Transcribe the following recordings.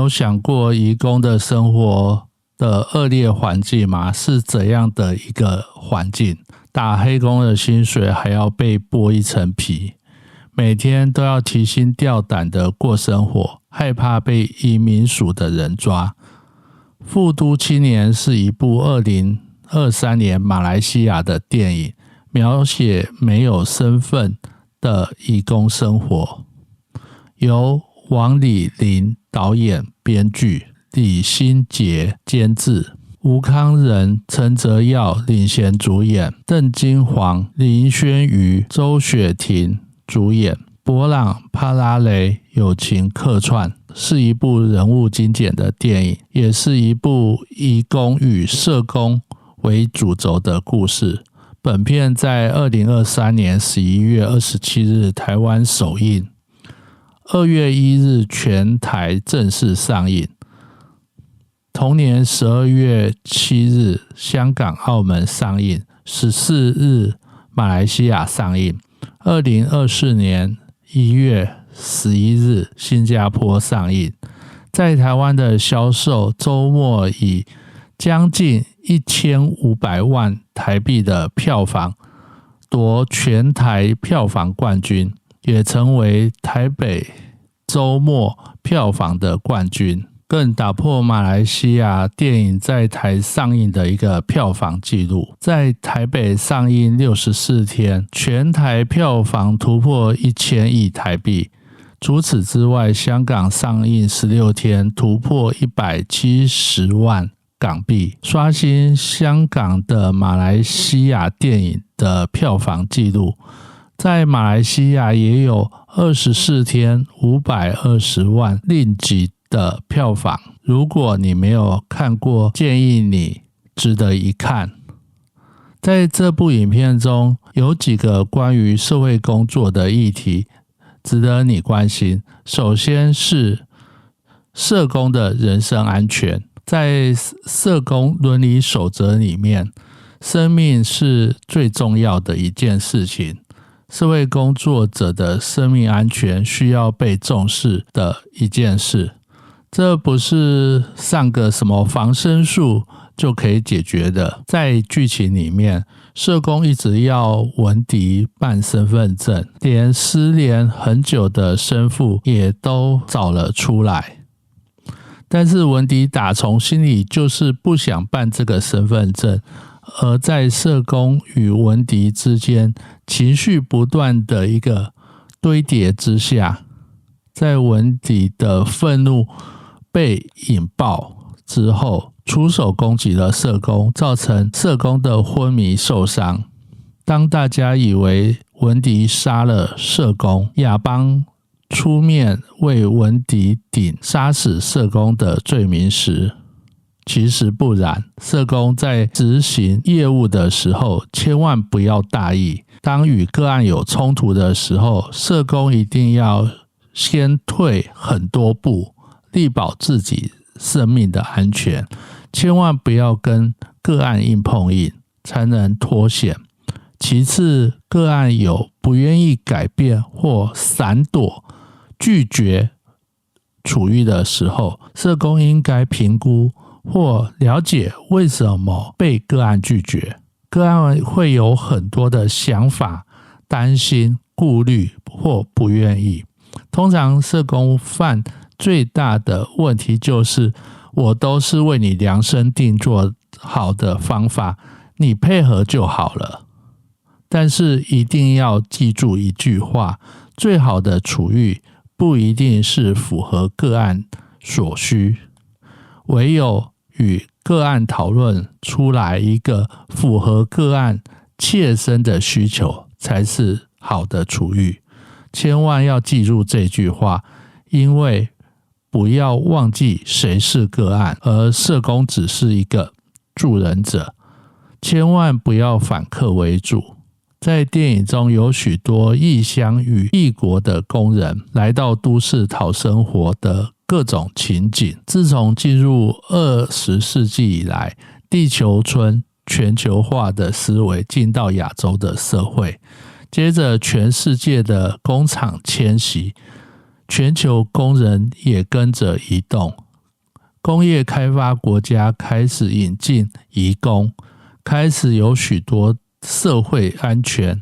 有想过移工的生活的恶劣环境吗？是怎样的一个环境？打黑工的薪水还要被剥一层皮，每天都要提心吊胆的过生活，害怕被移民署的人抓。富都青年是一部2023年马来西亚的电影，描写没有身份的移工生活，由王李林导演、编剧，李心洁监制，吴康仁、陈泽耀领衔主演，邓金煌、林轩瑜、周雪婷主演，博朗、帕拉雷友情客串，是一部人物精简的电影，也是一部移工与社工为主轴的故事。本片在2023年11月27日台湾首映，2月1日全台正式上映。同年12月7日香港、澳门上映，14日马来西亚上映，2024年1月11日新加坡上映。在台湾的销售周末以将近1500万台币的票房夺全台票房冠军，也成为台北周末票房的冠军，更打破马来西亚电影在台上映的一个票房纪录。在台北上映64天，全台票房突破1000亿台币。除此之外，香港上映16天，突破170万港币，刷新香港的马来西亚电影的票房纪录。在马来西亚也有24天520万令吉的票房，如果你没有看过，建议你值得一看。在这部影片中，有几个关于社会工作的议题值得你关心。首先是社工的人身安全，在社工伦理守则里面，生命是最重要的一件事情。社会工作者的生命安全需要被重视的一件事，这不是上个什么防身术就可以解决的。在剧情里面，社工一直要文迪办身份证，连失联很久的生父也都找了出来，但是文迪打从心里就是不想办这个身份证。而在社工与文迪之间情绪不断的一个堆叠之下，在文迪的愤怒被引爆之后，出手攻击了社工，造成社工的昏迷受伤。当大家以为文迪杀了社工，亚邦出面为文迪顶杀死社工的罪名时，其实不然。社工在执行业务的时候，千万不要大意。当与个案有冲突的时候，社工一定要先退很多步，力保自己生命的安全，千万不要跟个案硬碰硬，才能脱险。其次，个案有不愿意改变或闪躲、拒绝处遇的时候，社工应该评估或了解为什么被个案拒绝。个案会有很多的想法、担心、顾虑或不愿意。通常社工犯最大的问题就是我都是为你量身定做好的方法，你配合就好了。但是一定要记住一句话，最好的处遇不一定是符合个案所需，唯有与个案讨论出来一个符合个案切身的需求，才是好的处遇。千万要记住这句话，因为不要忘记谁是个案，而社工只是一个助人者，千万不要反客为主。在电影中有许多异乡与异国的工人来到都市讨生活的各种情景。自从进入20世纪以来，地球村全球化的思维进到亚洲的社会，接着全世界的工厂迁徙，全球工人也跟着移动，工业开发国家开始引进移工，开始有许多社会安全、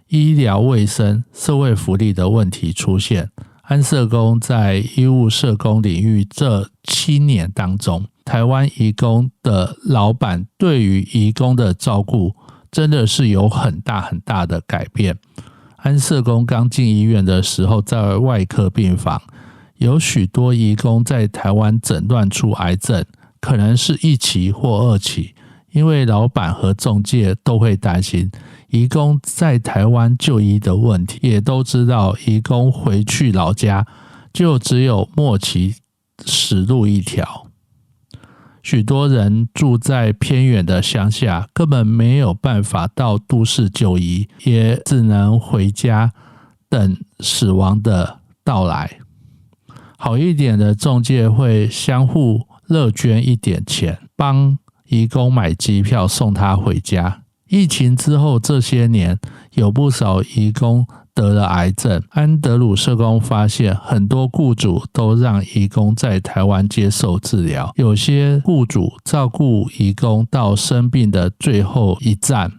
医疗卫生、社会福利的问题出现。安社工在医务社工领域这7年当中，台湾移工的老板对于移工的照顾真的是有很大很大的改变。安社工刚进医院的时候，在外科病房，有许多移工在台湾诊断出癌症，可能是1期或2期，因为老板和仲介都会担心移工在台湾就医的问题，也都知道移工回去老家就只有末期死路一条。许多人住在偏远的乡下，根本没有办法到都市就医，也只能回家等死亡的到来。好一点的仲介会相互乐捐一点钱，帮移工买机票送他回家。疫情之后这些年，有不少移工得了癌症。安德鲁社工发现，很多雇主都让移工在台湾接受治疗，有些雇主照顾移工到生病的最后一站，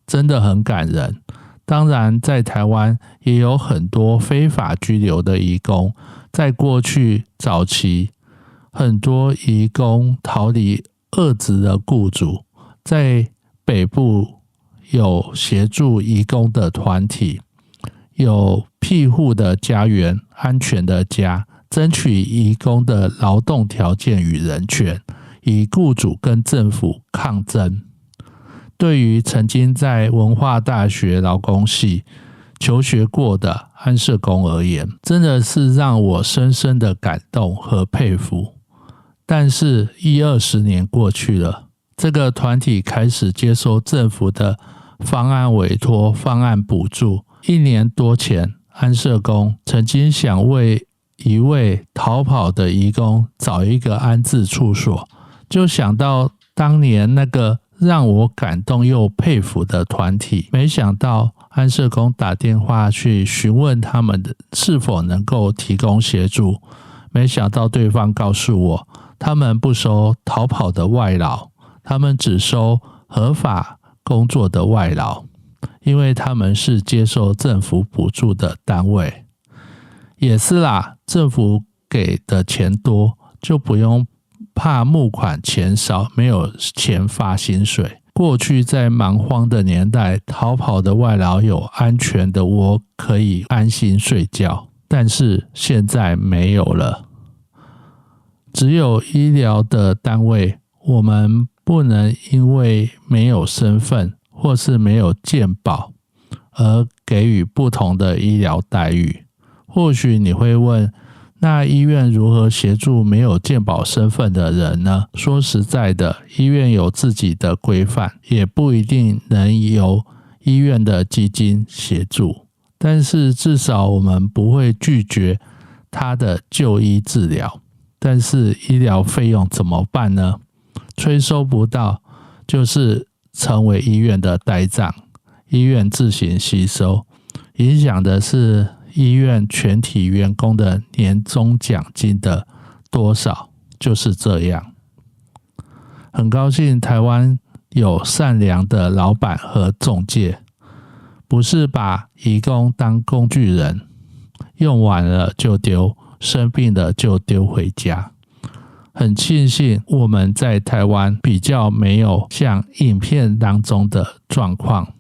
真的很感人。当然，在台湾也有很多非法居留的移工，在过去早期，很多移工逃离恶质的雇主，在北部有协助移工的团体，有庇护的家园、安全的家，争取移工的劳动条件与人权，以雇主跟政府抗争。对于曾经在文化大学劳工系求学过的安社工而言，真的是让我深深的感动和佩服。但是20年过去了，这个团体开始接受政府的方案委托、方案补助。1年多前，安社工曾经想为一位逃跑的移工找一个安置处所，就想到当年那个让我感动又佩服的团体。没想到安社工打电话去询问他们是否能够提供协助，没想到对方告诉我，他们不收逃跑的外劳，他们只收合法工作的外劳，因为他们是接受政府补助的单位。也是啦，政府给的钱多，就不用怕募款钱少，没有钱发薪水。过去在蛮荒的年代，逃跑的外劳有安全的窝可以安心睡觉，但是现在没有了。只有医疗的单位，我们不能因为没有身份或是没有健保而给予不同的医疗待遇。或许你会问，那医院如何协助没有健保身份的人呢？说实在的，医院有自己的规范，也不一定能由医院的基金协助，但是至少我们不会拒绝他的就医治疗。但是医疗费用怎么办呢？催收不到，就是成为医院的呆账，医院自行吸收，影响的是医院全体员工的年终奖金的多少，就是这样。很高兴台湾有善良的老板和仲介，不是把移工当工具人，用完了就丢，生病了就丢回家。很庆幸我们在台湾比较没有像影片当中的状况，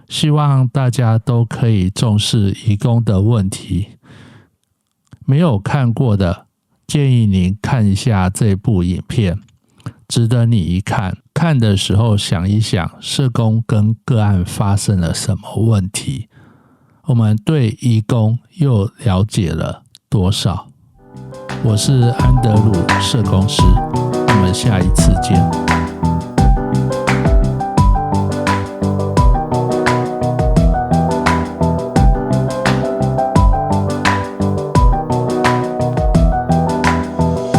希望大家都可以重视移工的问题。没有看过的，建议您看一下这部影片，值得你一看。看的时候想一想，社工跟个案发生了什么问题，我们对移工又了解了多少。我是安德鲁社工师，我们下一次见。